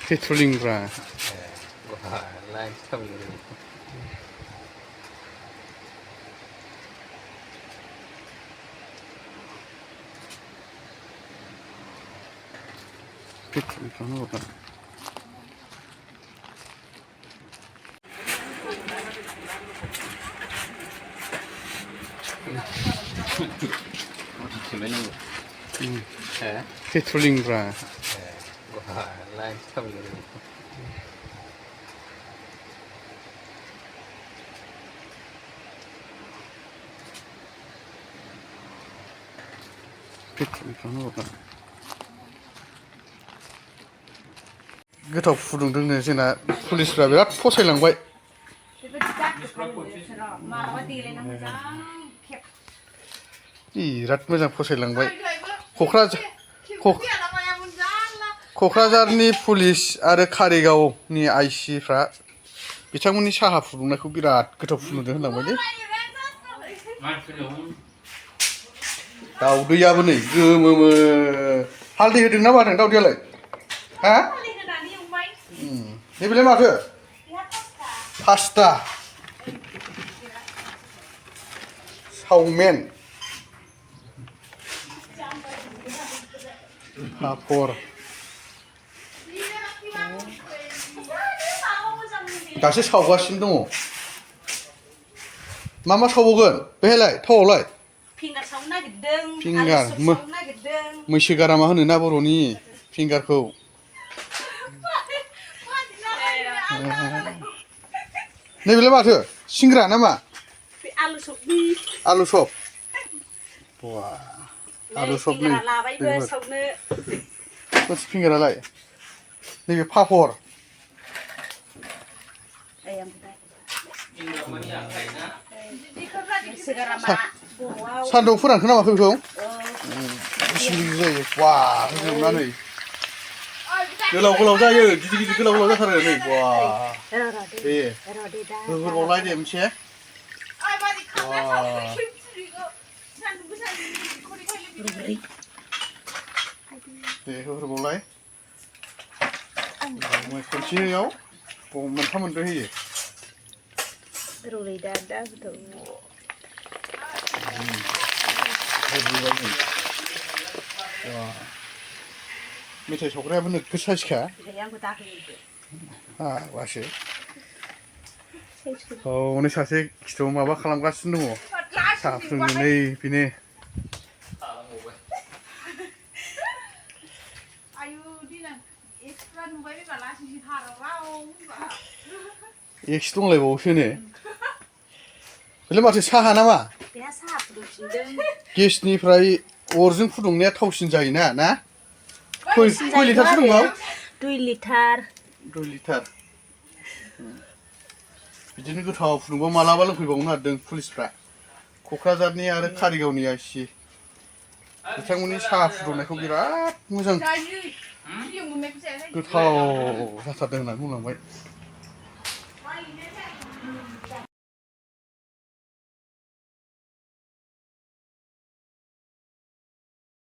पेट्रलिं ब्रा पेट्रलिं खालामनो हरदों पेट्रलिं ब्रा पेट्रलिं खालामनो हरदों गोथाव फुदुंदोंनो जोंना पुलिसफ्रा बिराद फसायलांबाय बिराद मोजां फसायलांबाय क'क्राझारनि पुलिस आरो कारिगावनि आइसिफ्रा बिथांमोननि साहा फुदुंनायखौ बिराद गोथाव फुदुंदों होनलांबाय दे दाउदैयाबो नै गोमोमो हालदै होदों ना मादों दाउदैयालाय हा नैबेलाय माथो पास्ता चावमिन पापर दासो सावगासिनो दङ मा सावबावगोन बेहायलाय थावआवलाय फिंगार सावनो नागिरदों फिंगार मैसो गारामा होनो ना बर'नि फिंगारखौ नैबेलाय माथो सिंग्रा नामा आलु सब बा आलु सब नै मोनसे फिंगारालाय नैबे पापर सान्दुआव फोरानखो नामा बेखौ बिसि जायो वा होजोबनानै गोलाव जायो गिदिर गोलाव जाथारो नै वा दे होहरबावलाय दे मोनसे दे होहरबावलाय खनसेयाव मोनथाम मोनब्रै होयो मेथाइ सावग्रायाबो नोगोद साइसखा बासो हनै सासे खिथाव माबा खालामगासिनो दङ साहा फुदुंनो नै बेनो एक्स दंलायबावोसो नो बेलाय माथो साहा नामा गेसनिफ्राय अरजों फुदुंनाया थावसिन जायोना ना खय लिटारसो दङ 2 लिटार बिदिनो गोथाव फुदुंबा मालाबा लोंफैबावनो नागिरदों पुलिसफ्रा क'क्राझारनि आरो कारिगावनि आइसि बिथांमोननि साहा फुदुंनायखौ बिराद मोजां गोथाव जाथारदों होननानै बुंलांबाय